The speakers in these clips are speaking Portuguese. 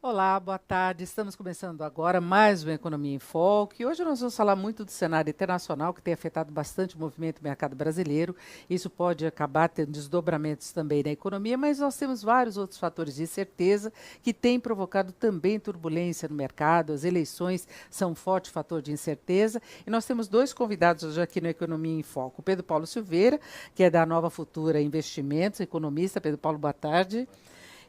Olá, boa tarde. Estamos começando agora mais um Economia em Foco. E hoje nós vamos falar muito do cenário internacional que tem afetado bastante o movimento do mercado brasileiro. Isso pode acabar tendo desdobramentos também na economia, mas nós temos vários outros fatores de incerteza que têm provocado também turbulência no mercado. As eleições são um forte fator de incerteza. E nós temos dois convidados hoje aqui no Economia em Foco. O Pedro Paulo Silveira, que é da Nova Futura Investimentos, economista. Pedro Paulo, boa tarde.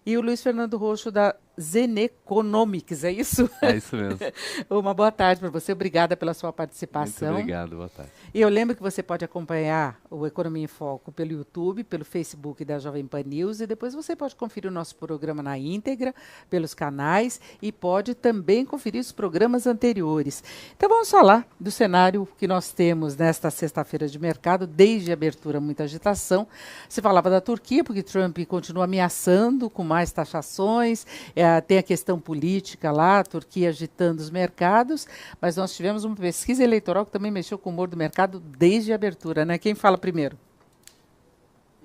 E o Luiz Fernando Roxo, da Zeneconomics, é isso? É isso mesmo. Uma boa tarde para você, obrigada pela sua participação. Muito obrigado, boa tarde. E eu lembro que você pode acompanhar o Economia em Foco pelo YouTube, pelo Facebook da Jovem Pan News, e depois você pode conferir o nosso programa na íntegra, pelos canais, e pode também conferir os programas anteriores. Então vamos falar do cenário que nós temos nesta sexta-feira de mercado, desde a abertura, muita agitação. Se falava da Turquia, porque Trump continua ameaçando com mais taxações, tem a questão política lá, a Turquia agitando os mercados, mas nós tivemos uma pesquisa eleitoral que também mexeu com o humor do mercado desde a abertura, né? Quem fala primeiro?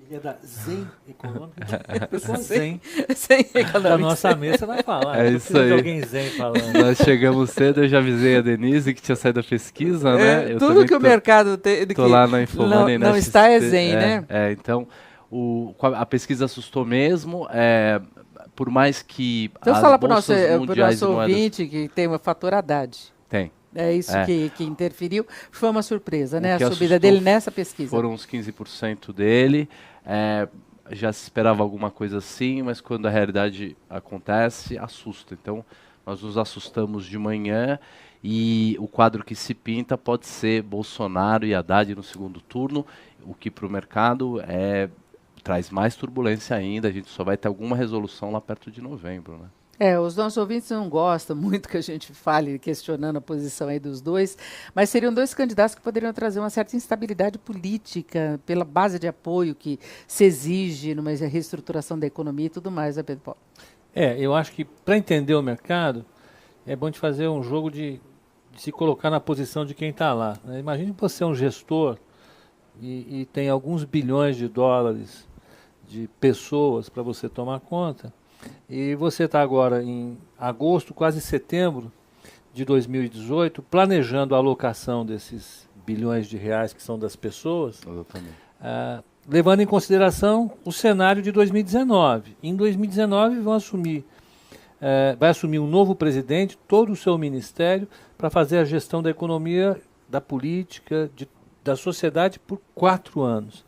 Ele é da Zen Econômica. Pessoa Zen. Zen Econômica. Da nossa mesa vai falar. É isso aí. De alguém Zen falando. Nós chegamos cedo, eu já avisei a Denise que tinha saído a pesquisa, né? Eu Tudo que o mercado tem, tô lá na Infomoney, não está é Zen, né? Então, a pesquisa assustou mesmo, por mais que então as fala para o nosso, mundiais de moedas... ouvinte que tem uma fator Haddad. Tem. É isso que interferiu. Foi uma surpresa, né? A subida assustou dele nessa pesquisa. Foram uns 15% dele. Já se esperava alguma coisa assim, mas quando a realidade acontece, assusta. Então, nós nos assustamos de manhã e o quadro que se pinta pode ser Bolsonaro e Haddad no segundo turno, o que para o mercado traz mais turbulência ainda. A gente só vai ter alguma resolução lá perto de novembro, né? Os nossos ouvintes não gostam muito que a gente fale questionando a posição aí dos dois, mas seriam dois candidatos que poderiam trazer uma certa instabilidade política pela base de apoio que se exige numa reestruturação da economia e tudo mais, né, Pedro Paulo? Eu acho que para entender o mercado, é bom de fazer um jogo de se colocar na posição de quem está lá, né? Imagine você é um gestor e tem alguns bilhões de dólares de pessoas para você tomar conta. E você está agora em agosto, quase setembro de 2018, planejando a alocação desses bilhões de reais que são das pessoas, levando em consideração o cenário de 2019. Em 2019 vai assumir um novo presidente, todo o seu ministério, para fazer a gestão da economia, da política, da sociedade por 4 anos.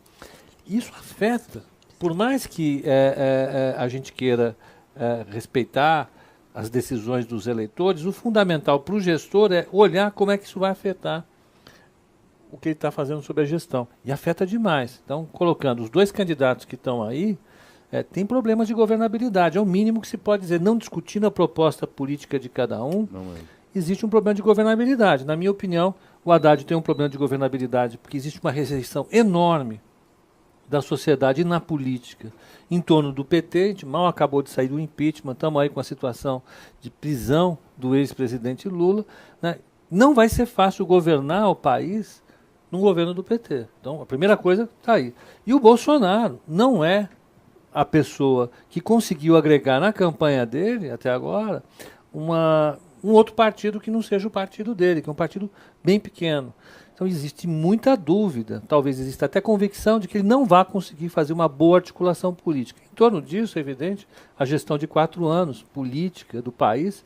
Isso afeta. Por mais que a gente queira respeitar as decisões dos eleitores, o fundamental para o gestor é olhar como é que isso vai afetar o que ele está fazendo sobre a gestão. E afeta demais. Então, colocando os dois candidatos que estão aí, tem problemas de governabilidade. É o mínimo que se pode dizer. Não discutindo a proposta política de cada um, existe um problema de governabilidade. Na minha opinião, o Haddad tem um problema de governabilidade porque existe uma rejeição enorme da sociedade e na política em torno do PT. A gente mal acabou de sair do impeachment, estamos aí com a situação de prisão do ex-presidente Lula, né? Não vai ser fácil governar o país no governo do PT. Então, a primeira coisa está aí. E o Bolsonaro não é a pessoa que conseguiu agregar na campanha dele, até agora, um outro partido que não seja o partido dele, que é um partido bem pequeno. Então existe muita dúvida, talvez exista até convicção de que ele não vai conseguir fazer uma boa articulação política. Em torno disso, é evidente, a gestão de 4 anos política do país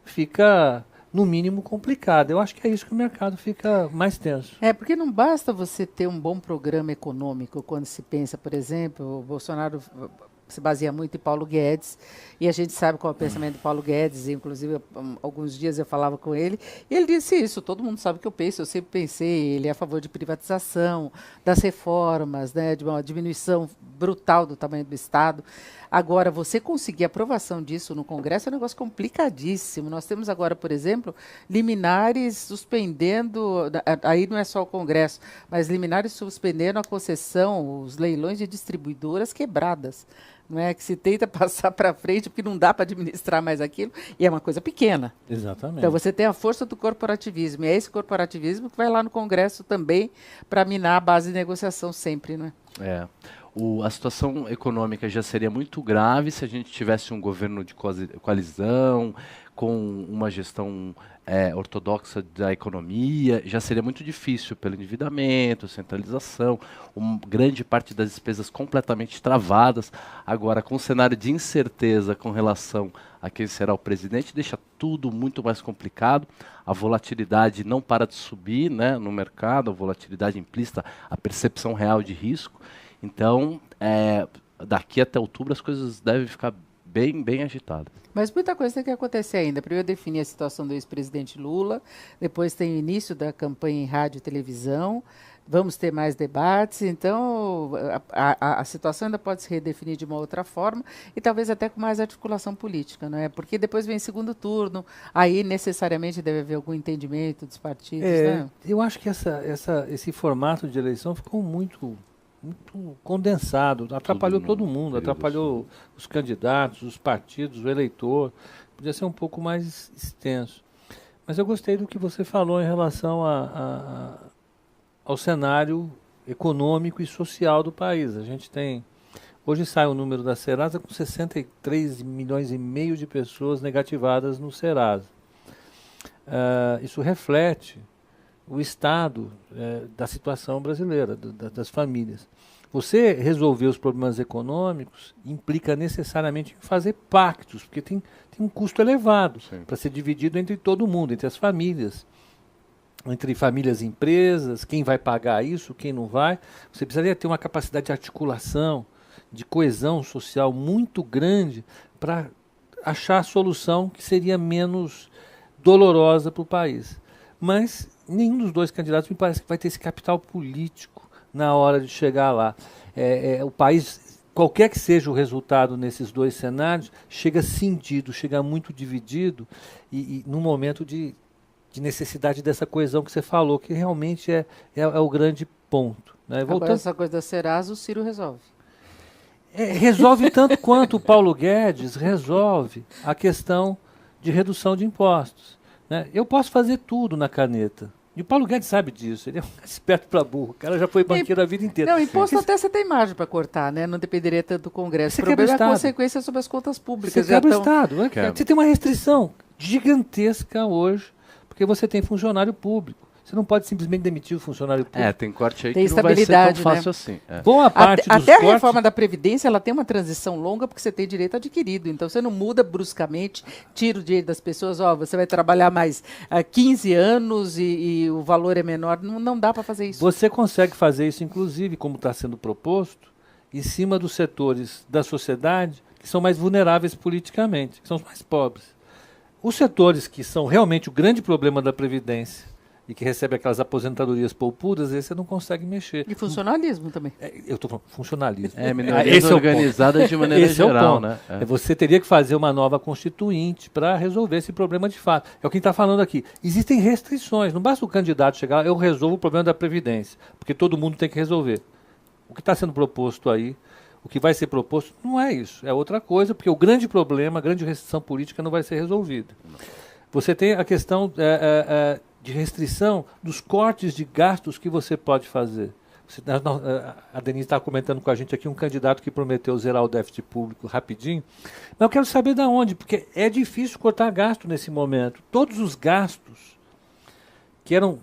fica, no mínimo, complicada. Eu acho que é isso que o mercado fica mais tenso. Porque não basta você ter um bom programa econômico quando se pensa, por exemplo, o Bolsonaro se baseia muito em Paulo Guedes, e a gente sabe qual é o pensamento de Paulo Guedes, inclusive alguns dias eu falava com ele, e ele disse isso, todo mundo sabe o que eu penso, eu sempre pensei, ele é a favor de privatização, das reformas, né, de uma diminuição brutal do tamanho do Estado. Agora, você conseguir aprovação disso no Congresso é um negócio complicadíssimo. Nós temos agora, por exemplo, liminares suspendendo, aí não é só o Congresso, mas liminares suspendendo a concessão, os leilões de distribuidoras quebradas. Não é que se tenta passar para frente porque não dá para administrar mais aquilo, e é uma coisa pequena. Exatamente. Então você tem a força do corporativismo, e é esse corporativismo que vai lá no Congresso também para minar a base de negociação sempre, né? a situação econômica já seria muito grave se a gente tivesse um governo de coalizão, com uma gestão ortodoxa da economia, já seria muito difícil pelo endividamento, centralização, grande parte das despesas completamente travadas. Agora, com um cenário de incerteza com relação a quem será o presidente, deixa tudo muito mais complicado. A volatilidade não para de subir, né, no mercado, a volatilidade implícita, a percepção real de risco. Então, daqui até outubro as coisas devem ficar bem agitadas. Mas muita coisa tem que acontecer ainda. Primeiro definir a situação do ex-presidente Lula, depois tem o início da campanha em rádio e televisão, vamos ter mais debates, então a situação ainda pode se redefinir de uma outra forma e talvez até com mais articulação política, não é? Porque depois vem segundo turno, aí necessariamente deve haver algum entendimento dos partidos, né? Eu acho que esse formato de eleição ficou muito condensado, atrapalhou todo mundo, atrapalhou os candidatos, os partidos, o eleitor, podia ser um pouco mais extenso. Mas eu gostei do que você falou em relação ao cenário econômico e social do país. A gente tem, hoje sai o número da Serasa com 63 milhões e meio de pessoas negativadas no Serasa. Isso reflete o estado da situação brasileira, das famílias. Você resolver os problemas econômicos implica necessariamente em fazer pactos, porque tem um custo elevado para ser dividido entre todo mundo, entre as famílias, entre famílias e empresas, quem vai pagar isso, quem não vai. Você precisaria ter uma capacidade de articulação, de coesão social muito grande para achar a solução que seria menos dolorosa para o país. Mas nenhum dos dois candidatos me parece que vai ter esse capital político na hora de chegar lá. O país, qualquer que seja o resultado nesses dois cenários, chega cindido, chega muito dividido e num momento de necessidade dessa coesão que você falou, que realmente é o grande ponto. Né? Agora essa coisa da Serasa, o Ciro resolve. Resolve tanto quanto o Paulo Guedes resolve a questão de redução de impostos. Né? Eu posso fazer tudo na caneta. E o Paulo Guedes sabe disso, ele é um esperto para burro. O cara já foi banqueiro a vida inteira. Não, imposto até você tem margem para cortar, né? Não dependeria tanto do Congresso. O problema é a consequência sobre as contas públicas. Você quebra o Estado. Você tem uma restrição gigantesca hoje, porque você tem funcionário público. Você não pode simplesmente demitir o funcionário público. Tem corte aí tem que não vai ser tão fácil, né? Assim. Boa parte dos até cortes... a reforma da Previdência, ela tem uma transição longa porque você tem direito adquirido. Então, você não muda bruscamente, tira o direito das pessoas, você vai trabalhar mais 15 anos e o valor é menor. Não dá para fazer isso. Você consegue fazer isso, inclusive, como está sendo proposto, em cima dos setores da sociedade que são mais vulneráveis politicamente, que são os mais pobres. Os setores que são realmente o grande problema da Previdência, e que recebe aquelas aposentadorias poupudas, esse você não consegue mexer. E funcionalismo também. Eu estou falando funcionalismo. Minorias organizadas de maneira esse geral, né? Você teria que fazer uma nova constituinte para resolver esse problema de fato. É o que a gente está falando aqui. Existem restrições. Não basta o candidato chegar, eu resolvo o problema da Previdência, porque todo mundo tem que resolver. O que está sendo proposto aí, o que vai ser proposto, não é isso. É outra coisa, porque o grande problema, a grande restrição política não vai ser resolvida. Você tem a questão... de restrição dos cortes de gastos que você pode fazer. A Denise está comentando com a gente aqui um candidato que prometeu zerar o déficit público rapidinho, mas eu quero saber de onde, porque é difícil cortar gasto nesse momento. Todos os gastos que eram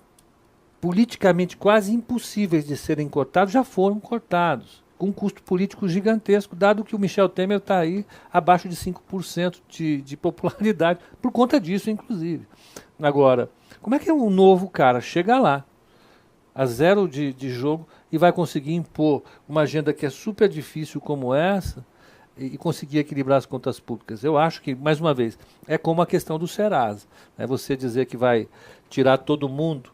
politicamente quase impossíveis de serem cortados já foram cortados, com um custo político gigantesco, dado que o Michel Temer está aí abaixo de 5% de popularidade, por conta disso, inclusive. Agora, como é que um novo cara chega lá, a zero de jogo, e vai conseguir impor uma agenda que é super difícil como essa e conseguir equilibrar as contas públicas? Eu acho que, mais uma vez, é como a questão do Serasa. Né? Você dizer que vai tirar todo mundo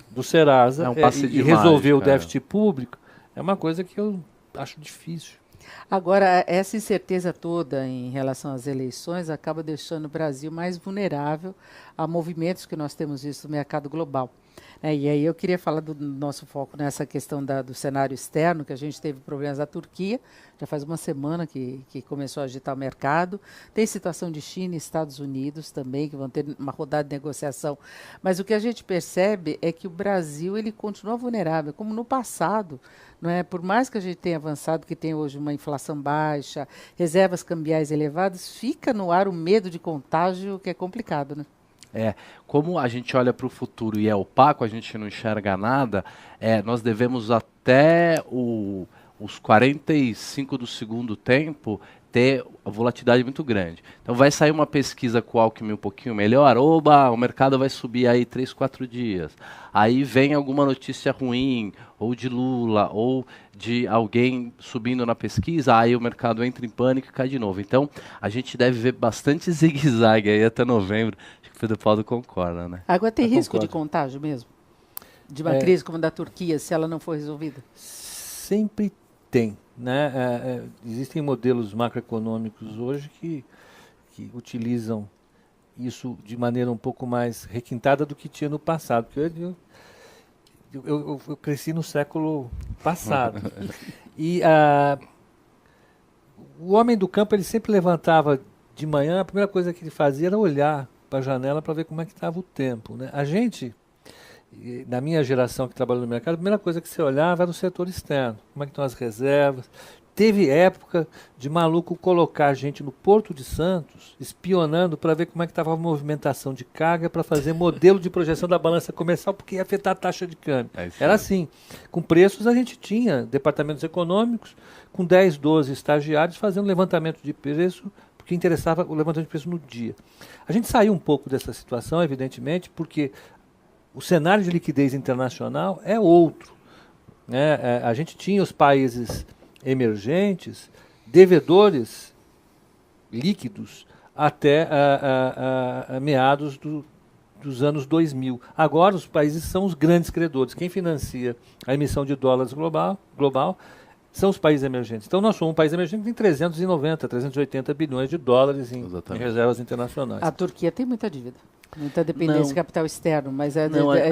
do Serasa e resolver o déficit público é uma coisa que eu acho difícil. Agora, essa incerteza toda em relação às eleições acaba deixando o Brasil mais vulnerável a movimentos que nós temos visto no mercado global. E aí eu queria falar do nosso foco nessa questão do cenário externo, que a gente teve problemas da Turquia, já faz uma semana que começou a agitar o mercado. Tem situação de China e Estados Unidos também, que vão ter uma rodada de negociação. Mas o que a gente percebe é que o Brasil ele continua vulnerável, como no passado. Não é? Por mais que a gente tenha avançado, que tem hoje uma inflação baixa, reservas cambiais elevadas, fica no ar o medo de contágio, que é complicado, né? Como a gente olha para o futuro e é opaco, a gente não enxerga nada, nós devemos até os 45 do segundo tempo ter a volatilidade muito grande. Então vai sair uma pesquisa com o Alckmin um pouquinho melhor, o mercado vai subir aí 3, 4 dias. Aí vem alguma notícia ruim, ou de Lula, ou de alguém subindo na pesquisa, aí o mercado entra em pânico e cai de novo. Então a gente deve ver bastante zigue-zague aí até novembro. Acho que o Pedro Paulo concorda, né? Agora tem Eu risco concordo. de contágio mesmo? De uma crise como a da Turquia, se ela não for resolvida? Sempre tem, né? Existem modelos macroeconômicos hoje que utilizam isso de maneira um pouco mais requintada do que tinha no passado. Porque eu cresci no século passado. E o homem do campo ele sempre levantava de manhã, a primeira coisa que ele fazia era olhar para a janela para ver como é que estava o tempo, né? A gente, na minha geração que trabalhou no mercado, a primeira coisa que você olhava era o setor externo, como é que estão as reservas. Teve época de maluco colocar gente no Porto de Santos, espionando para ver como é que estava a movimentação de carga para fazer modelo de projeção da balança comercial, porque ia afetar a taxa de câmbio. Era assim. Com preços a gente tinha departamentos econômicos com 10, 12 estagiários fazendo levantamento de preço, porque interessava o levantamento de preço no dia. A gente saiu um pouco dessa situação, evidentemente, porque o cenário de liquidez internacional é outro, né? A gente tinha os países emergentes, devedores líquidos até a meados dos anos 2000. Agora os países são os grandes credores. Quem financia a emissão de dólares global são os países emergentes. Então nós somos um país emergente que tem 390, 380 bilhões de dólares em reservas internacionais. A Turquia tem muita dívida. Muita dependência de capital externo, mas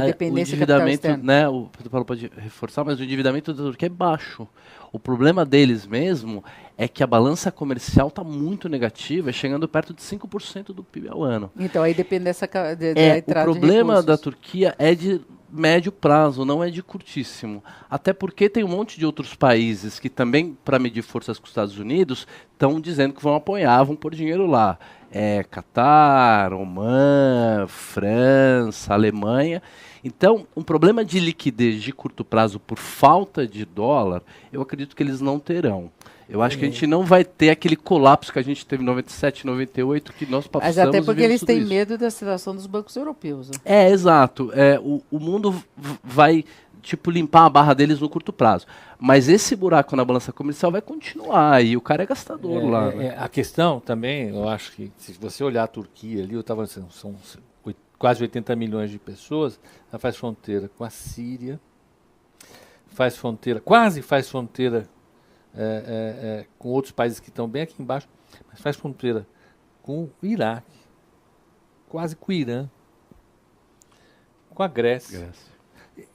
dependência o de capital externo. Né, o Pedro Paulo pode reforçar, mas o endividamento da Turquia é baixo. O problema deles mesmo é que a balança comercial está muito negativa, chegando perto de 5% do PIB ao ano. Então aí depende dessa entrada. O problema da Turquia é de médio prazo, não é de curtíssimo. Até porque tem um monte de outros países que também, para medir forças com os Estados Unidos, estão dizendo que vão apoiar, vão pôr dinheiro lá. Catar, Oman, França, Alemanha. Então, um problema de liquidez de curto prazo por falta de dólar, eu acredito que eles não terão. Eu acho que a gente não vai ter aquele colapso que a gente teve em 97, 98, que nós passamos. Mas até porque eles têm medo da situação dos bancos europeus. Né? Exato. O mundo vai limpar a barra deles no curto prazo. Mas esse buraco na balança comercial vai continuar e o cara é gastador lá. Né? A questão também, eu acho que se você olhar a Turquia ali, eu estava dizendo, são quase 80 milhões de pessoas, ela faz fronteira com a Síria, quase faz fronteira com outros países que estão bem aqui embaixo, mas faz fronteira com o Iraque, quase com o Irã, com a Grécia.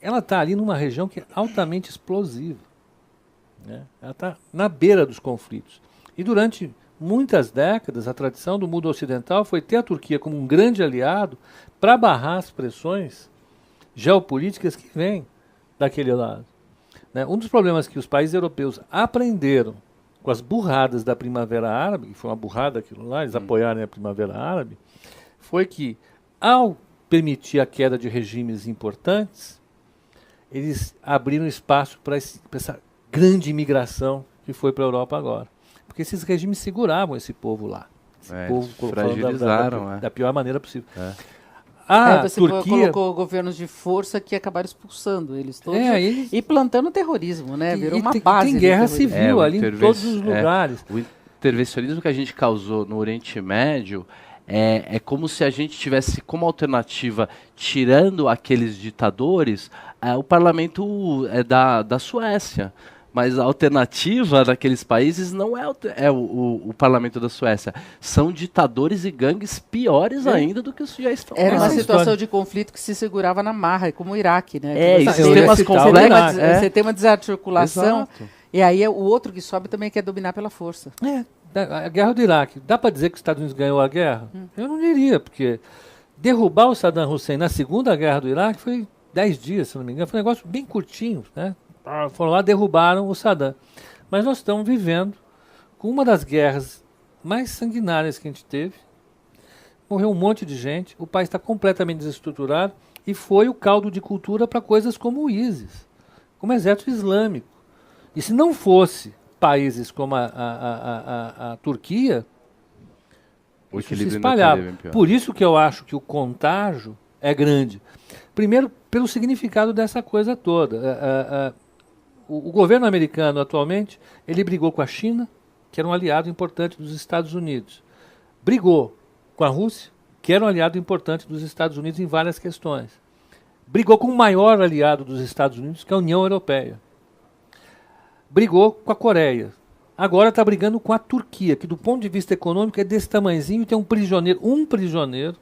Ela está ali numa região que é altamente explosiva. Né? Ela está na beira dos conflitos. E durante muitas décadas, a tradição do mundo ocidental foi ter a Turquia como um grande aliado para barrar as pressões geopolíticas que vêm daquele lado. Né? Um dos problemas que os países europeus aprenderam com as burradas da Primavera Árabe, que foi uma burrada aquilo lá, eles apoiarem a Primavera Árabe, foi que, ao permitir a queda de regimes importantes, eles abriram espaço para essa grande imigração que foi para a Europa agora. Porque esses regimes seguravam esse povo lá. Esse povo fragilizaram da pior maneira possível. Você colocou governos de força que acabaram expulsando eles todos e plantando terrorismo, né? Virou uma base. Tem guerra civil ali em todos os lugares. O intervencionismo que a gente causou no Oriente Médio é como se a gente tivesse como alternativa, tirando aqueles ditadores, o parlamento da Suécia. Mas a alternativa daqueles países não é o parlamento da Suécia. São ditadores e gangues piores ainda do que os que já estão. Era uma Essa situação história. de conflito que se segurava na marra, como o Iraque, né? É, Que e você sistemas tem- complexos. Você tem uma desarticulação, Exato. e aí o outro que sobe também quer dominar pela força. A guerra do Iraque, dá para dizer que os Estados Unidos ganhou a guerra? Eu não diria, porque derrubar o Saddam Hussein na segunda guerra do Iraque foi 10 dias, se não me engano, foi um negócio bem curtinho, né? Foram lá, derrubaram o Saddam. Mas nós estamos vivendo com uma das guerras mais sanguinárias que a gente teve. Morreu um monte de gente, o país está completamente desestruturado e foi o caldo de cultura para coisas como o ISIS, como o exército islâmico. E se não fosse países como a Turquia, O isso se equilíbrio ainda espalhava. estaria bem pior. Por isso que eu acho que o contágio é grande. Primeiro, pelo significado dessa coisa toda. O governo americano, atualmente, ele brigou com a China, que era um aliado importante dos Estados Unidos. Brigou com a Rússia, que era um aliado importante dos Estados Unidos em várias questões. Brigou com o maior aliado dos Estados Unidos, que é a União Europeia. Brigou com a Coreia. Agora está brigando com a Turquia, que do ponto de vista econômico é desse tamanhozinho e tem um prisioneiro,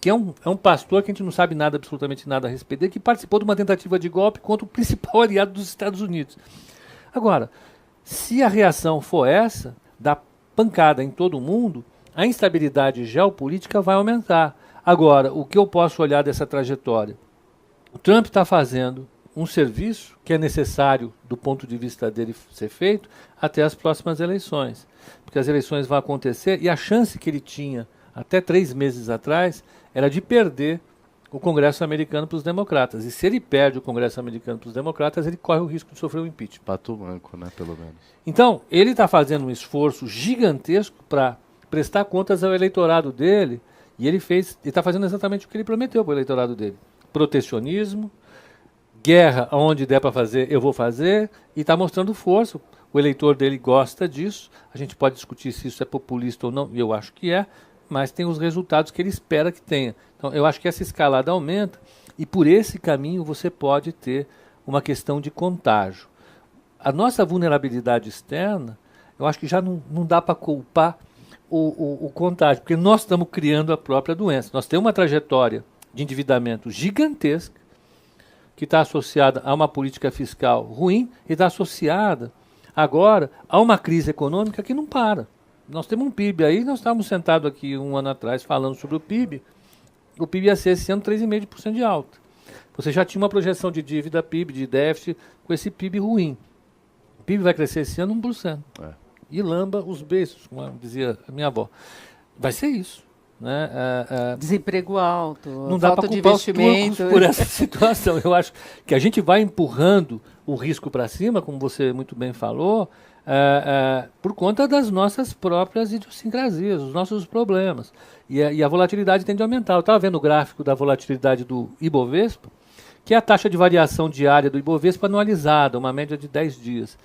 que é um pastor que a gente não sabe nada, absolutamente nada a respeito dele, que participou de uma tentativa de golpe contra o principal aliado dos Estados Unidos. Agora, se a reação for essa, da pancada em todo mundo, a instabilidade geopolítica vai aumentar. Agora, o que eu posso olhar dessa trajetória? O Trump está fazendo um serviço que é necessário, do ponto de vista dele, ser feito até as próximas eleições. Porque as eleições vão acontecer e a chance que ele tinha até 3 meses atrás era de perder o Congresso americano para os democratas. E se ele perde o Congresso americano para os democratas, ele corre o risco de sofrer o impeachment. Pato manco, né, pelo menos. Então, ele está fazendo um esforço gigantesco para prestar contas ao eleitorado dele, e ele está fazendo exatamente o que ele prometeu para o eleitorado dele. Protecionismo, guerra onde der para fazer, eu vou fazer, e está mostrando força. O eleitor dele gosta disso. A gente pode discutir se isso é populista ou não, e eu acho que é, mas tem os resultados que ele espera que tenha. Então, eu acho que essa escalada aumenta, e por esse caminho você pode ter uma questão de contágio. A nossa vulnerabilidade externa, eu acho que já não dá para culpar o contágio, porque nós estamos criando a própria doença. Nós temos uma trajetória de endividamento gigantesca, que está associada a uma política fiscal ruim e está associada agora a uma crise econômica que não para. Nós temos um PIB aí, nós estávamos sentados aqui um ano atrás falando sobre o PIB ia ser esse ano 3,5% de alta. Você já tinha uma projeção de dívida PIB, de déficit, com esse PIB ruim. O PIB vai crescer esse ano 1%. E lamba os beiços, como dizia a minha avó. Vai ser isso. Né? Desemprego alto, não dá falta para de culpar os investimento. turcos por essa situação. Eu acho que a gente vai empurrando o risco para cima, como você muito bem falou, por conta das nossas próprias idiosincrasias, os nossos problemas. E a volatilidade tende a aumentar. Eu estava vendo o gráfico da volatilidade do Ibovespa, que é a taxa de variação diária do Ibovespa anualizada, uma média de 10 dias.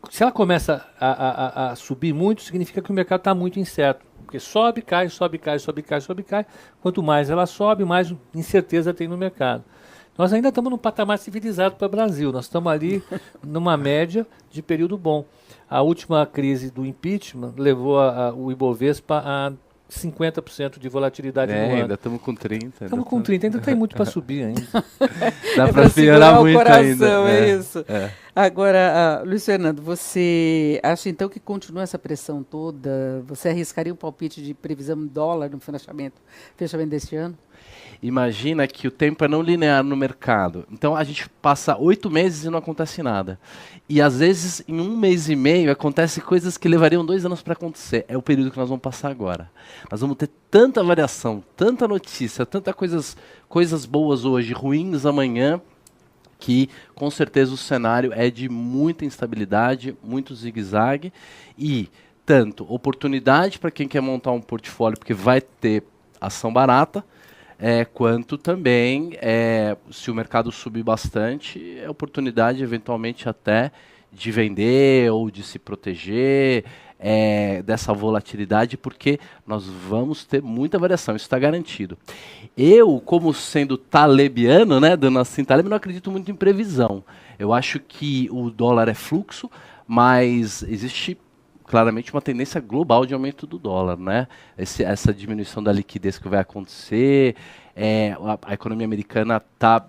Se ela começa a subir muito, significa que o mercado está muito incerto. Porque sobe, cai, sobe, cai, sobe, cai, sobe, cai. Quanto mais ela sobe, mais incerteza tem no mercado. Nós ainda estamos num patamar civilizado para o Brasil. Nós estamos ali numa média de período bom. A última crise do impeachment levou o Ibovespa a 50% de volatilidade no ano. Ainda estamos com 30. Estamos com 30, ainda tem muito para subir ainda. Dá É para piorar muito coração, ainda. é isso. Agora, Luiz Fernando, você acha então que continua essa pressão toda? Você arriscaria um palpite de previsão em dólar no fechamento deste ano? Imagina que o tempo é não linear no mercado. Então a gente passa 8 meses e não acontece nada. E às vezes em 1 mês e meio acontecem coisas que levariam 2 anos para acontecer. É o período que nós vamos passar agora. Nós vamos ter tanta variação, tanta notícia, tanta coisas boas hoje, ruins amanhã, que com certeza o cenário é de muita instabilidade, muito zigue-zague e tanto oportunidade para quem quer montar um portfólio, porque vai ter ação barata, quanto também, se o mercado subir bastante, é oportunidade eventualmente até de vender ou de se proteger. dessa volatilidade, porque nós vamos ter muita variação, isso está garantido. Eu, como sendo talebiano, né, dando assim, taleb, não acredito muito em previsão. Eu acho que o dólar é fluxo, mas existe claramente uma tendência global de aumento do dólar, né? Essa diminuição da liquidez que vai acontecer, a economia americana está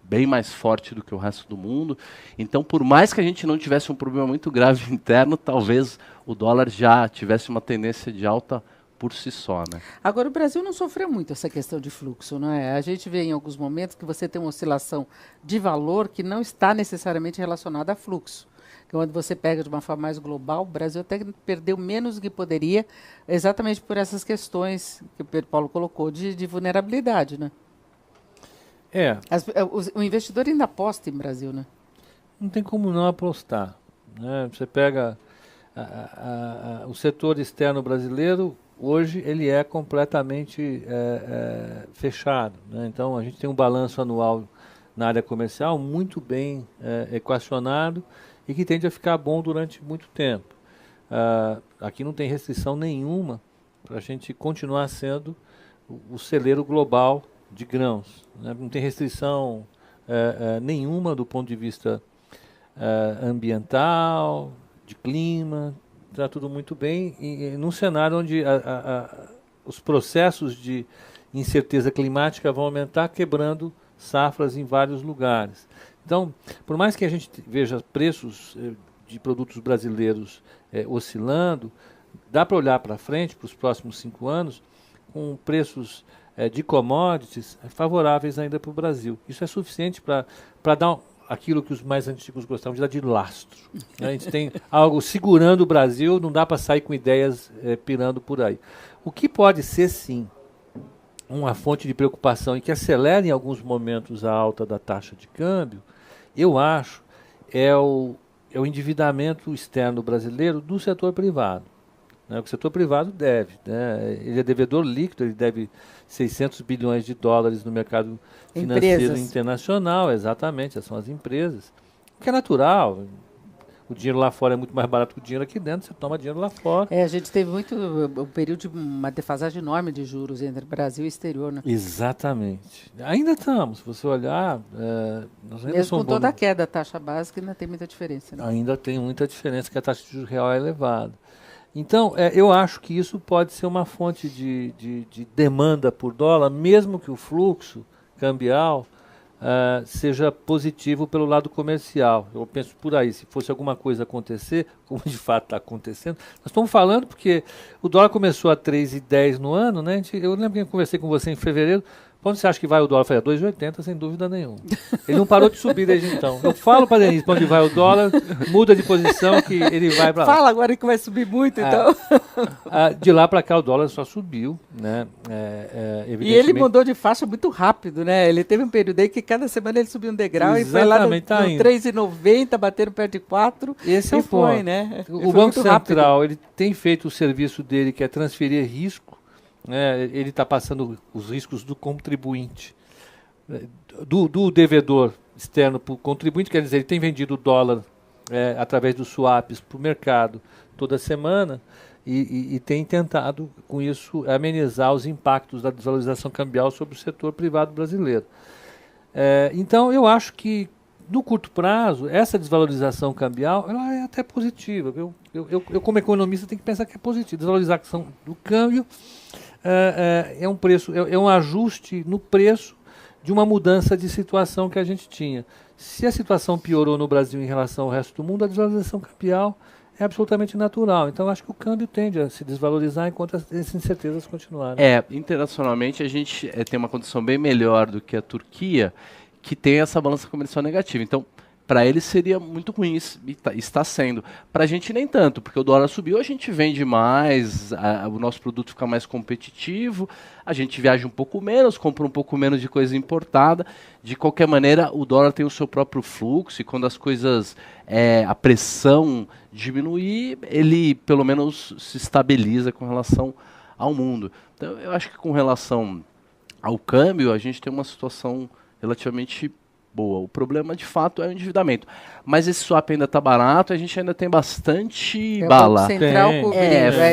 bem mais forte do que o resto do mundo. Então, por mais que a gente não tivesse um problema muito grave interno, talvez o dólar já tivesse uma tendência de alta por si só, né? Agora, o Brasil não sofreu muito essa questão de fluxo, não é? A gente vê em alguns momentos que você tem uma oscilação de valor que não está necessariamente relacionada a fluxo. Quando você pega de uma forma mais global, o Brasil até perdeu menos do que poderia, exatamente por essas questões que o Pedro Paulo colocou de vulnerabilidade, né? O investidor ainda aposta em Brasil, né? Não tem como não apostar, né? Você pega o setor externo brasileiro, hoje ele é completamente fechado, né? Então a gente tem um balanço anual na área comercial muito bem equacionado e que tende a ficar bom durante muito tempo. Aqui não tem restrição nenhuma para a gente continuar sendo o celeiro global de grãos, né? Não tem restrição nenhuma do ponto de vista ambiental, de clima, está tudo muito bem, e num cenário onde os processos de incerteza climática vão aumentar, quebrando safras em vários lugares. Então, por mais que a gente veja preços de produtos brasileiros oscilando, dá para olhar para frente, para os próximos 5 anos, com preços de commodities favoráveis ainda para o Brasil. Isso é suficiente para dar aquilo que os mais antigos gostavam de dar de lastro. A gente tem algo segurando o Brasil, não dá para sair com ideias pirando por aí. O que pode ser, sim, uma fonte de preocupação e que acelera em alguns momentos a alta da taxa de câmbio, eu acho, é o endividamento externo brasileiro do setor privado. Né? O setor privado deve, né? Ele é devedor líquido, ele deve 600 bilhões de dólares no mercado financeiro internacional, exatamente, essas são as empresas. O que é natural, o dinheiro lá fora é muito mais barato que o dinheiro aqui dentro, você toma dinheiro lá fora. A gente teve um período de uma defasagem enorme de juros entre Brasil e exterior, né? Exatamente. Ainda estamos, se você olhar... nós ainda mesmo com toda a queda da taxa básica, ainda tem muita diferença, né? Ainda tem muita diferença, que a taxa de juros real é elevada. Então, eu acho que isso pode ser uma fonte de demanda por dólar, mesmo que o fluxo cambial seja positivo pelo lado comercial. Eu penso por aí, se fosse alguma coisa acontecer, como de fato está acontecendo. Nós estamos falando porque o dólar começou a 3,10 no ano, né? Eu lembro que eu conversei com você em fevereiro. Quando você acha que vai o dólar? Eu falei, 2,80, sem dúvida nenhuma. Ele não parou de subir desde então. Eu falo para Denise, para onde vai o dólar, muda de posição que ele vai para lá. Fala agora que vai subir muito, então. De lá para cá o dólar só subiu, né? E ele mudou de faixa muito rápido, né? Ele teve um período aí que cada semana ele subiu um degrau. Exatamente, e foi lá no 3,90, bateram perto de 4. Esse é o ponto, né? O Banco Central, ele tem feito o serviço dele, que é transferir risco. Ele está passando os riscos do contribuinte, do devedor externo para o contribuinte, quer dizer, ele tem vendido dólar através dos swaps para o mercado toda semana e tem tentado, com isso, amenizar os impactos da desvalorização cambial sobre o setor privado brasileiro. Então, eu acho que, no curto prazo, essa desvalorização cambial ela é até positiva. Eu, como economista, tenho que pensar que é positiva. Desvalorização do câmbio é um preço, é um ajuste no preço de uma mudança de situação que a gente tinha. Se a situação piorou no Brasil em relação ao resto do mundo, a desvalorização cambial é absolutamente natural. Então, acho que o câmbio tende a se desvalorizar enquanto as incertezas continuarem. Internacionalmente, a gente tem uma condição bem melhor do que a Turquia, que tem essa balança comercial negativa. Então, para eles seria muito ruim, está sendo. Para a gente nem tanto, porque o dólar subiu, a gente vende mais, o nosso produto fica mais competitivo, a gente viaja um pouco menos, compra um pouco menos de coisa importada. De qualquer maneira, o dólar tem o seu próprio fluxo e quando as coisas, a pressão diminuir, ele pelo menos se estabiliza com relação ao mundo. Então, eu acho que com relação ao câmbio, a gente tem uma situação relativamente boa. O problema, de fato, é o endividamento. Mas esse swap ainda está barato, a gente ainda tem bastante bala. Central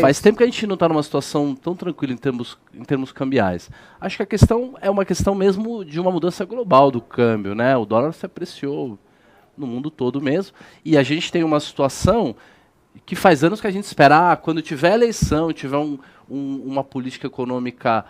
Faz tempo que a gente não está numa situação tão tranquila em termos cambiais. Acho que a questão é uma questão mesmo de uma mudança global do câmbio, né? O dólar se apreciou no mundo todo mesmo. E a gente tem uma situação que faz anos que a gente espera, quando tiver eleição, tiver uma política econômica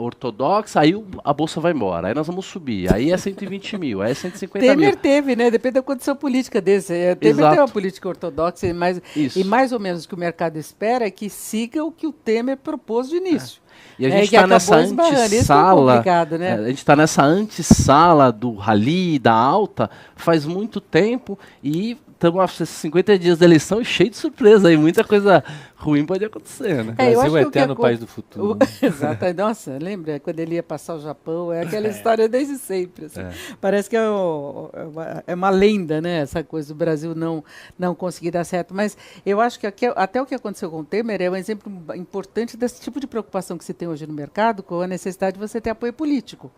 ortodoxa, aí a bolsa vai embora, aí nós vamos subir, aí é 120 mil, aí é 150 mil. Temer teve, né? Depende da condição política desse. Temer tem uma política ortodoxa e mais ou menos o que o mercado espera é que siga o que o Temer propôs de início. E a gente está nessa antessala, né? A gente está nessa antessala do rally, da alta, faz muito tempo e estamos há 50 dias da eleição cheio de surpresa aí, muita coisa ruim pode acontecer, né? Brasil é o eterno país do futuro. Exato. Nossa, lembra quando ele ia passar o Japão? É aquela história desde sempre. Assim. Parece que é uma lenda, né? Essa coisa do Brasil não conseguir dar certo. Mas eu acho que até o que aconteceu com o Temer é um exemplo importante desse tipo de preocupação que se tem hoje no mercado, com a necessidade de você ter apoio político.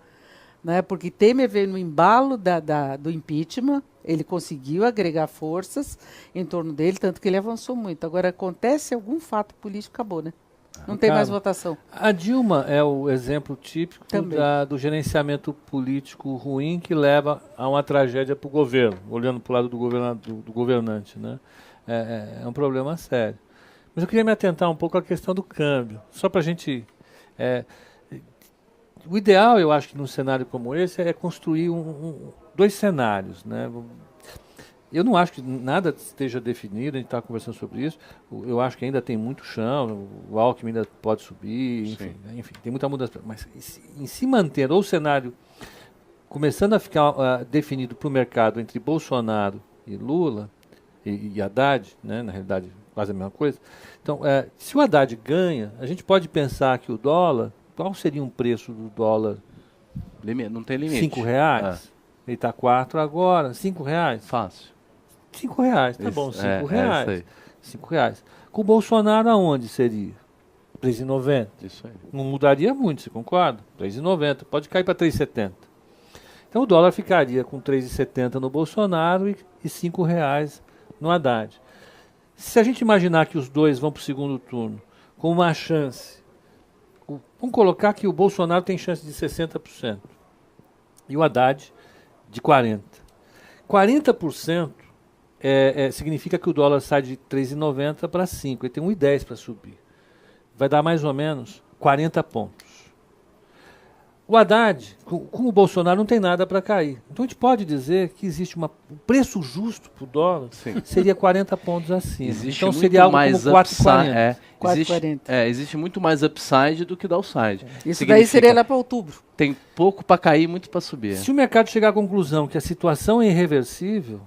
Né? Porque Temer veio no embalo do impeachment, ele conseguiu agregar forças em torno dele, tanto que ele avançou muito. Agora, acontece algum fato político, acabou, né? Não tem mais votação. A Dilma é o exemplo típico do gerenciamento político ruim que leva a uma tragédia para o governo, olhando para o lado do governante. Né? É um problema sério. Mas eu queria me atentar um pouco à questão do câmbio, só para a gente... O ideal, eu acho que num cenário como esse, é construir dois cenários. Né? Eu não acho que nada esteja definido, a gente está conversando sobre isso. Eu acho que ainda tem muito chão, o Alckmin ainda pode subir, enfim, tem muita mudança. Mas em se manter o cenário começando a ficar definido para o mercado entre Bolsonaro e Lula, e Haddad, né? Na realidade quase a mesma coisa. Então, se o Haddad ganha, a gente pode pensar que o dólar... Qual seria um preço do dólar? Não tem limite. R$5? Ele está 4 agora. R$5? Fácil. R$5, tá bom, R$5. R$5. Com o Bolsonaro aonde seria? R$3,90. Isso aí. Não mudaria muito, você concorda? R$3,90. Pode cair para R$3,70. Então o dólar ficaria com R$3,70 no Bolsonaro e R$5 no Haddad. Se a gente imaginar que os dois vão para o segundo turno com uma chance... Vamos colocar que o Bolsonaro tem chance de 60% e o Haddad de 40%. 40% significa que o dólar sai de 3,90 para 5, ele tem 1,10 para subir. Vai dar mais ou menos 40 pontos. O Haddad, com o Bolsonaro, não tem nada para cair. Então a gente pode dizer que existe um preço justo para o dólar, seria 40 pontos acima. Existe então muito seria algo mais como 4,40. 4,40. Existe muito mais upside do que downside. Isso daí seria lá para outubro. Tem pouco para cair e muito para subir. Se o mercado chegar à conclusão que a situação é irreversível,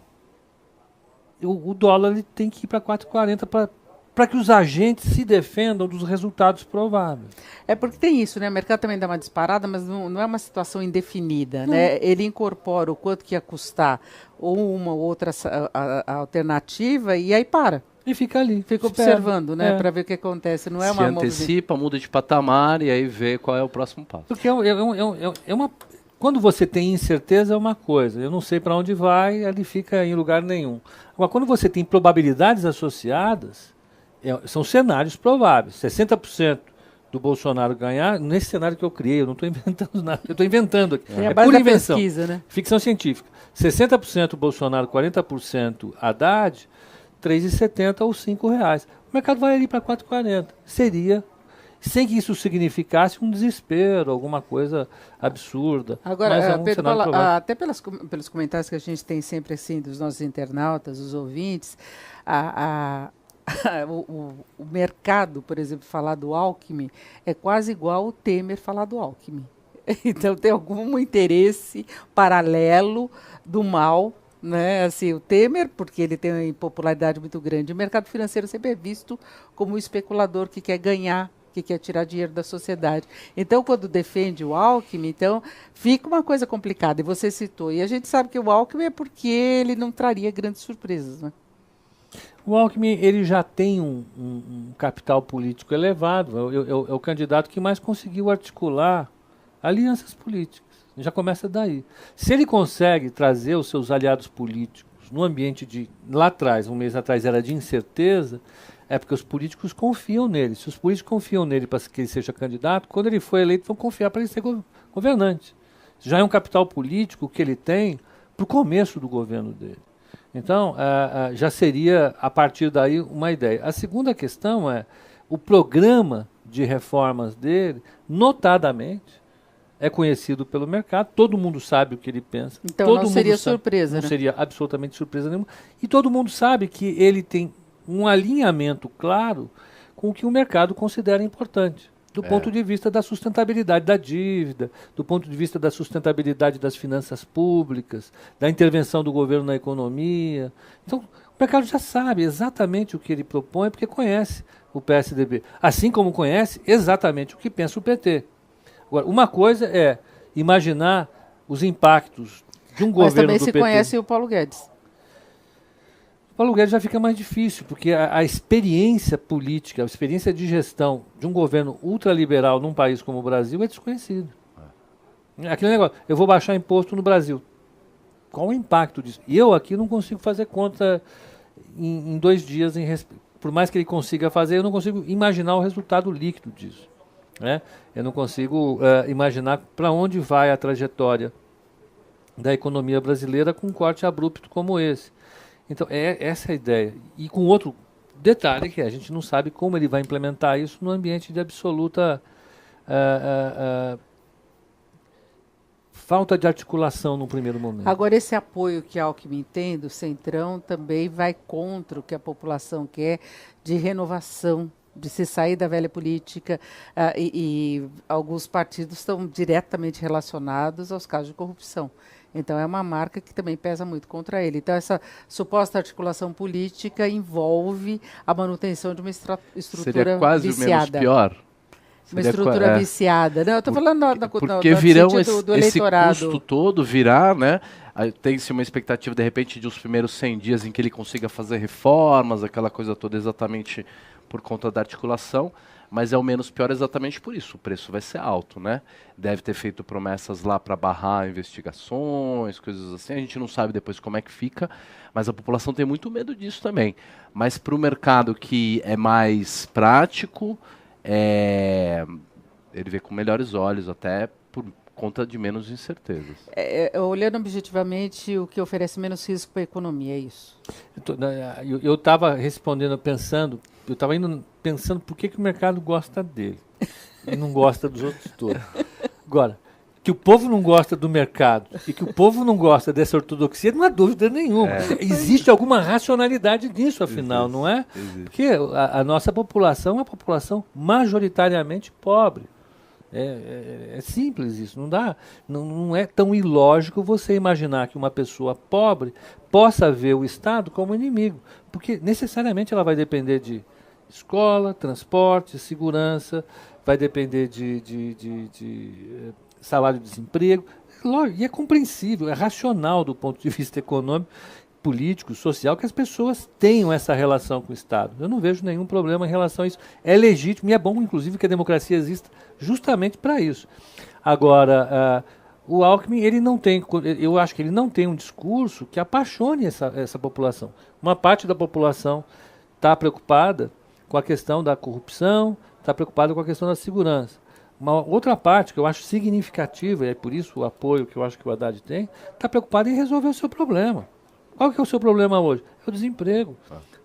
o dólar ele tem que ir para 4,40 para que os agentes se defendam dos resultados prováveis. É porque tem isso, né? O mercado também dá uma disparada, mas não é uma situação indefinida, né? Ele incorpora o quanto que ia custar ou uma ou outra a alternativa e aí para. E fica ali. Fica observando, né? Para ver o que acontece. Não é se antecipa, muda de patamar e aí vê qual é o próximo passo. Porque quando você tem incerteza é uma coisa. Eu não sei para onde vai, ele fica em lugar nenhum. Agora, quando você tem probabilidades associadas, são cenários prováveis. 60% do Bolsonaro ganhar, nesse cenário que eu criei, eu não estou inventando nada, eu estou inventando aqui. É pura invenção. Pesquisa, né? Ficção científica. 60% Bolsonaro, 40% Haddad, 3,70 ou R$5. O mercado vai ali para 4,40. Seria, sem que isso significasse um desespero, alguma coisa absurda. Agora, Pedro, até pelos comentários que a gente tem sempre assim dos nossos internautas, dos ouvintes, o mercado, por exemplo, falar do Alckmin é quase igual o Temer falar do Alckmin. Então tem algum interesse paralelo do mal, né? Assim, o Temer, porque ele tem uma popularidade muito grande. O mercado financeiro sempre é visto como um especulador que quer ganhar, que quer tirar dinheiro da sociedade. Então, quando defende o Alckmin, então fica uma coisa complicada. E você citou. E a gente sabe que o Alckmin é porque ele não traria grandes surpresas, né? O Alckmin ele já tem um capital político elevado, é o candidato que mais conseguiu articular alianças políticas. Já começa daí. Se ele consegue trazer os seus aliados políticos no ambiente de, lá atrás, um mês atrás era de incerteza, é porque os políticos confiam nele. Se os políticos confiam nele para que ele seja candidato, quando ele for eleito, vão confiar para ele ser governante. Já é um capital político que ele tem para o começo do governo dele. Então, já seria, a partir daí, uma ideia. A segunda questão é o programa de reformas dele, notadamente, é conhecido pelo mercado, todo mundo sabe o que ele pensa. Então todo não mundo seria sabe, surpresa, não né? seria absolutamente surpresa nenhuma. E todo mundo sabe que ele tem um alinhamento claro com o que o mercado considera importante. Do ponto de vista da sustentabilidade da dívida, do ponto de vista da sustentabilidade das finanças públicas, da intervenção do governo na economia. Então, o mercado já sabe exatamente o que ele propõe, porque conhece o PSDB. Assim como conhece exatamente o que pensa o PT. Agora, uma coisa é imaginar os impactos de um governo do PT. Mas também se conhece o Paulo Guedes. O Paulo Guedes já fica mais difícil, porque a experiência política, a experiência de gestão de um governo ultraliberal num país como o Brasil é desconhecido. Aquele negócio, eu vou baixar imposto no Brasil. Qual o impacto disso? E eu aqui não consigo fazer conta em 2 dias, por mais que ele consiga fazer, eu não consigo imaginar o resultado líquido disso. Né? Eu não consigo imaginar para onde vai a trajetória da economia brasileira com um corte abrupto como esse. Então, essa é a ideia. E com outro detalhe, que a gente não sabe como ele vai implementar isso no ambiente de absoluta falta de articulação no primeiro momento. Agora, esse apoio que a Alckmin tem do Centrão também vai contra o que a população quer de renovação, de se sair da velha política, e alguns partidos estão diretamente relacionados aos casos de corrupção. Então, é uma marca que também pesa muito contra ele. Então, essa suposta articulação política envolve a manutenção de uma estrutura Seria quase viciada. o menos pior? Uma estrutura viciada. Não, eu estou falando porque virão do esse eleitorado. custo todo virá, né? Tem-se uma expectativa, de repente, de os primeiros 100 dias em que ele consiga fazer reformas, aquela coisa toda exatamente por conta da articulação, mas é o menos pior exatamente por isso. O preço vai ser alto, né? Deve ter feito promessas lá para barrar investigações, coisas assim. A gente não sabe depois como é que fica, mas a população tem muito medo disso também. Mas para o mercado que é mais prático, ele vê com melhores olhos, até por conta de menos incertezas. Olhando objetivamente, o que oferece menos risco para a economia, é isso? Eu estava respondendo, eu estava indo pensando por que o mercado gosta dele e não gosta dos outros todos. Agora, que o povo não gosta do mercado e que o povo não gosta dessa ortodoxia, não há dúvida nenhuma. Existe alguma racionalidade nisso, afinal, não é? Existe. Porque a nossa população é uma população majoritariamente pobre. É simples isso, não é tão ilógico você imaginar que uma pessoa pobre possa ver o Estado como inimigo, porque necessariamente ela vai depender de escola, transporte, segurança, vai depender de salário-desemprego, e é compreensível, é racional do ponto de vista econômico, político, social, que as pessoas tenham essa relação com o Estado. Eu não vejo nenhum problema em relação a isso. É legítimo e é bom, inclusive, que a democracia exista justamente para isso. Agora, o Alckmin, eu acho que ele não tem um discurso que apaixone essa população. Uma parte da população está preocupada com a questão da corrupção, está preocupada com a questão da segurança. Uma outra parte que eu acho significativa, e é por isso o apoio que eu acho que o Haddad tem, está preocupada em resolver o seu problema. Qual que é o seu problema hoje? É o desemprego.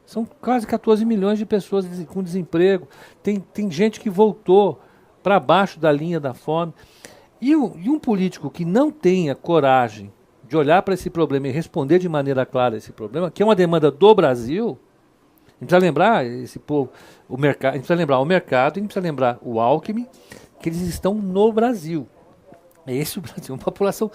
São quase 14 milhões de pessoas com desemprego. Tem gente que voltou para baixo da linha da fome. E um político que não tenha coragem de olhar para esse problema e responder de maneira clara esse problema, que é uma demanda do Brasil, a gente precisa lembrar esse povo, o mercado, a gente precisa lembrar o mercado, a gente precisa lembrar o Alckmin, que eles estão no Brasil. É esse o Brasil, uma população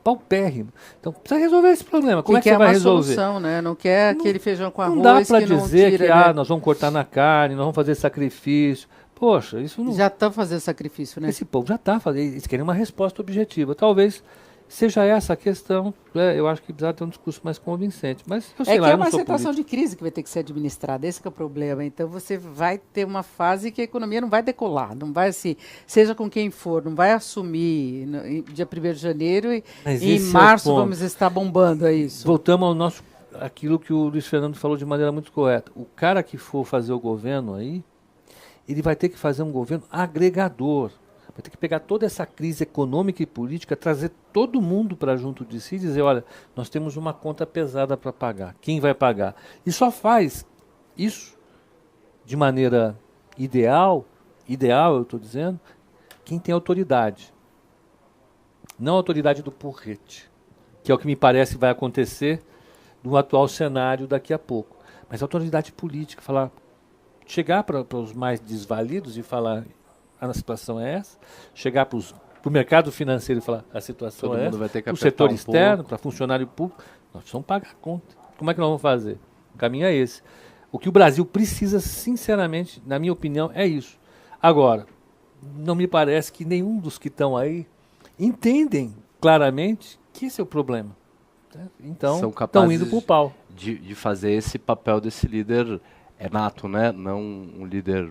paupérrimo. Então, precisa resolver esse problema. Como é que você vai resolver? Solução, né? Não quer aquele feijão com arroz. Não dá para dizer tira, que né? nós vamos cortar na carne, nós vamos fazer sacrifício. Poxa, isso não... Já estão fazendo sacrifício, né? Esse povo já está fazendo. Eles querem uma resposta objetiva. Talvez seja essa a questão, eu acho que precisa ter um discurso mais convincente. Mas eu sei É lá, que é eu não uma sou situação político. de crise que vai ter que ser administrada, esse que é o problema. Então você vai ter uma fase que a economia não vai decolar, não vai assim, seja com quem for, não vai assumir em dia 1º de janeiro Mas e em esse é o março ponto. vamos estar bombando, é isso. Voltamos ao nosso, aquilo que o Luiz Fernando falou de maneira muito correta. O cara que for fazer o governo aí, ele vai ter que fazer um governo agregador. Vai ter que pegar toda essa crise econômica e política, trazer todo mundo para junto de si e dizer, olha, nós temos uma conta pesada para pagar. Quem vai pagar? E só faz isso de maneira ideal, eu estou dizendo, quem tem autoridade. Não a autoridade do porrete, que é o que me parece vai acontecer no atual cenário daqui a pouco. Mas a autoridade política, chegar para os mais desvalidos e falar a situação é essa, chegar para o mercado financeiro e falar a situação Todo é mundo essa, vai ter que para o apertar setor um externo, pouco. para funcionário público, nós precisamos pagar a conta. Como é que nós vamos fazer? O caminho é esse. O que o Brasil precisa, sinceramente, na minha opinião, é isso. Agora, não me parece que nenhum dos que estão aí entendem claramente que esse é o problema. Então, São estão capazes indo para o pau. de fazer esse papel desse líder nato, né? Não um líder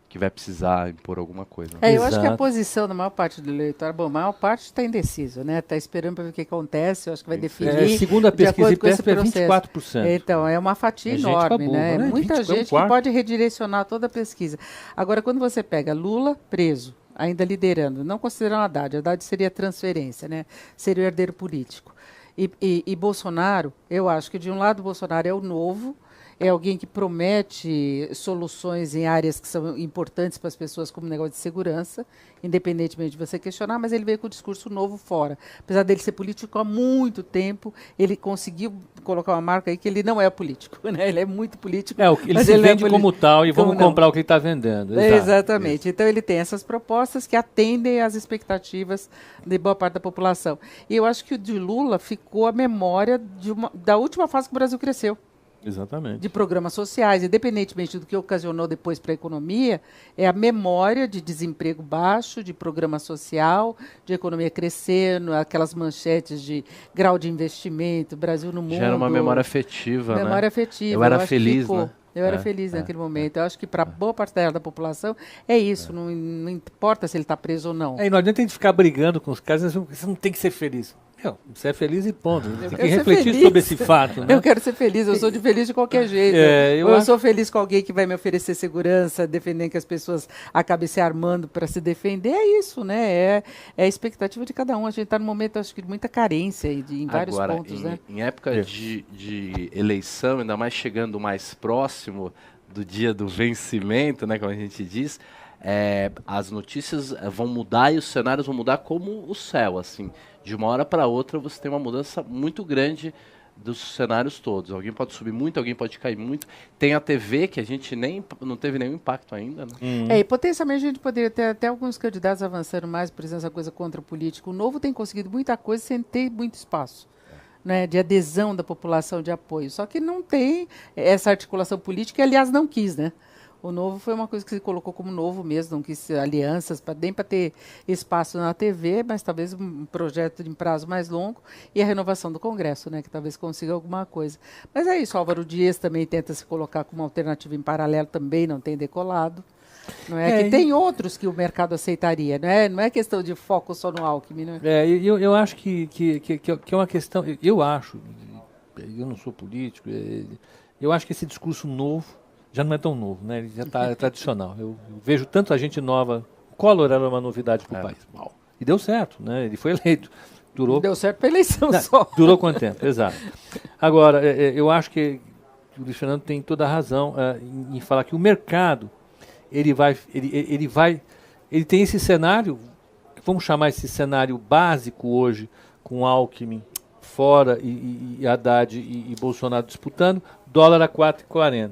que vai precisar impor alguma coisa. Eu acho que a Exato. posição da maior parte do eleitorado, bom, a maior parte está indeciso, né? Está esperando para ver o que acontece, eu acho que vai definir. Segundo a de pesquisa acordo com esse IPESP, é processo. 24%. Então, é uma fatia É gente pra enorme, burra, né? né? Muita 20, gente que quarto. pode redirecionar toda a pesquisa. Agora, quando você pega Lula preso, ainda liderando, não considerando Haddad seria transferência, né? Seria o herdeiro político. E Bolsonaro, eu acho que de um lado Bolsonaro é o novo, é alguém que promete soluções em áreas que são importantes para as pessoas, como negócio de segurança, independentemente de você questionar, mas ele veio com o discurso novo fora. Apesar dele ser político há muito tempo, ele conseguiu colocar uma marca aí que ele não é político, né? Ele é muito político. Ele mas se não é vende como tal e vamos Como não. comprar o que ele está vendendo. Exatamente. Então ele tem essas propostas que atendem às expectativas de boa parte da população. E eu acho que o de Lula ficou a memória da última fase que o Brasil cresceu. Exatamente. De programas sociais, independentemente do que ocasionou depois para a economia, é a memória de desemprego baixo, de programa social, de economia crescendo, aquelas manchetes de grau de investimento, Brasil no mundo. Gera uma memória afetiva, né? Memória afetiva. Eu era acho que feliz, ficou. né? Eu era feliz naquele momento. Eu acho que para boa parte da população é isso. Não importa se ele está preso ou não. E não adianta a gente ficar brigando com os caras, você não tem que ser feliz. Você é feliz e ponto. Tem que quero ser refletir feliz. sobre esse fato. Né? Eu quero ser feliz, eu sou de feliz de qualquer jeito. Eu sou feliz com alguém que vai me oferecer segurança, defendendo que as pessoas acabem se armando para se defender. É isso, né? É a expectativa de cada um. A gente está num momento, acho que, de muita carência em vários pontos. Né? Em época de eleição, ainda mais chegando mais próximo do dia do vencimento, né, como a gente diz, as notícias vão mudar e os cenários vão mudar como o céu, assim. De uma hora para outra você tem uma mudança muito grande dos cenários todos. Alguém pode subir muito, alguém pode cair muito. Tem a TV, que a gente não teve nenhum impacto ainda, né? E potencialmente a gente poderia ter até alguns candidatos avançando mais, por exemplo, essa coisa contra o político. O Novo tem conseguido muita coisa sem ter muito espaço. Né, de adesão da população, de apoio. Só que não tem essa articulação política, e, aliás, não quis, né? O Novo foi uma coisa que se colocou como novo mesmo, não quis alianças, nem para ter espaço na TV, mas talvez um projeto de prazo mais longo, e a renovação do Congresso, né, que talvez consiga alguma coisa. Mas é isso, Álvaro Dias também tenta se colocar como alternativa em paralelo, também não tem decolado. Não é que tem outros que o mercado aceitaria, não é questão de foco só no Alckmin, né? Eu acho que é uma questão, eu não sou político, eu acho que esse discurso novo já não é tão novo, né? Ele já está tradicional. Eu vejo tanta gente nova. Collor era uma novidade para o país. E deu certo, né? Ele foi eleito. Deu certo para a eleição só. Durou quanto tempo? Exato. Agora, eu acho que o Luiz Fernando tem toda a razão em falar que o mercado ele tem esse cenário, vamos chamar esse cenário básico hoje, com Alckmin fora e Haddad e Bolsonaro disputando, dólar a 4,40.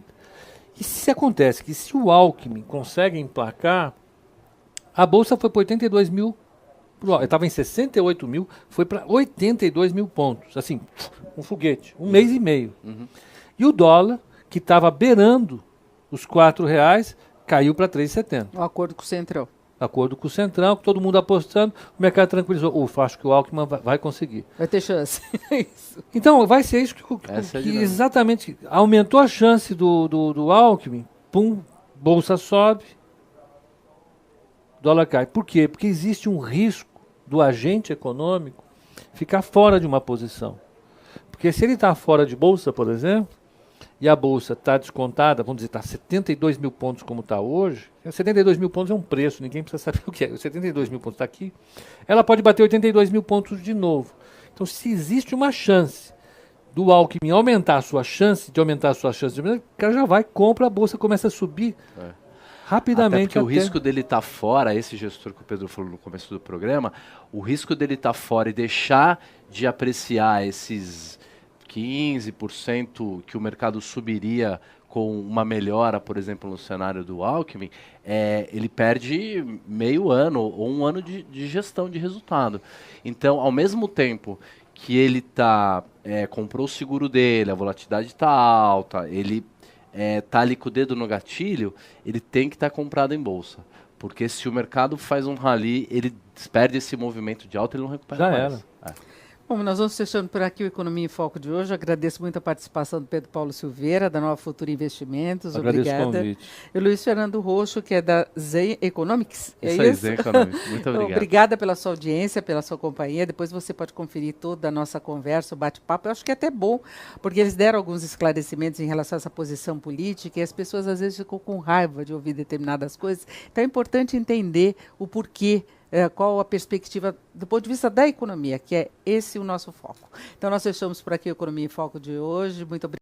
E se acontece que se o Alckmin consegue emplacar, a Bolsa foi para 82 mil, estava em 68 mil, foi para 82 mil pontos, assim, um foguete, um mês e meio. E o dólar, que estava beirando os R$4, caiu para 3,70. Um acordo com o Centrão. acordo com o Centrão, todo mundo apostando, o mercado tranquilizou. Ufa, acho que o Alckmin vai conseguir. Vai ter chance. Isso. Então, vai ser isso que exatamente aumentou a chance do Alckmin, pum, bolsa sobe, dólar cai. Por quê? Porque existe um risco do agente econômico ficar fora de uma posição. Porque se ele está fora de bolsa, por exemplo, e a bolsa está descontada, vamos dizer, está 72 mil pontos como está hoje, 72 mil pontos é um preço, ninguém precisa saber o que é. 72 mil pontos está aqui, ela pode bater 82 mil pontos de novo. Então, se existe uma chance do Alckmin aumentar a sua chance, o cara já vai, compra, a bolsa começa a subir rapidamente. Até porque o risco dele estar fora, esse gestor que o Pedro falou no começo do programa, o risco dele estar fora e deixar de apreciar esses 15% que o mercado subiria com uma melhora, por exemplo, no cenário do Alckmin, ele perde meio ano ou um ano de gestão de resultado. Então, ao mesmo tempo que ele comprou o seguro dele, a volatilidade está alta, ele está ali com o dedo no gatilho, ele tem que estar comprado em bolsa. Porque se o mercado faz um rally, ele perde esse movimento de alta, ele não recupera mais. Bom, nós vamos fechando por aqui o Economia em Foco de hoje. Agradeço muito a participação do Pedro Paulo Silveira, da Nova Futura Investimentos. Agradeço obrigada. O convite. E o Luiz Fernando Roxo, que é da Zen Economics. Isso aí, Zen Economics. Muito obrigado. Obrigada pela sua audiência, pela sua companhia. Depois você pode conferir toda a nossa conversa, o bate-papo. Eu acho que é até bom, porque eles deram alguns esclarecimentos em relação a essa posição política e as pessoas às vezes ficam com raiva de ouvir determinadas coisas. Então é importante entender o porquê, qual a perspectiva do ponto de vista da economia, que é esse o nosso foco. Então nós fechamos por aqui a Economia em Foco de hoje. Muito obrigada.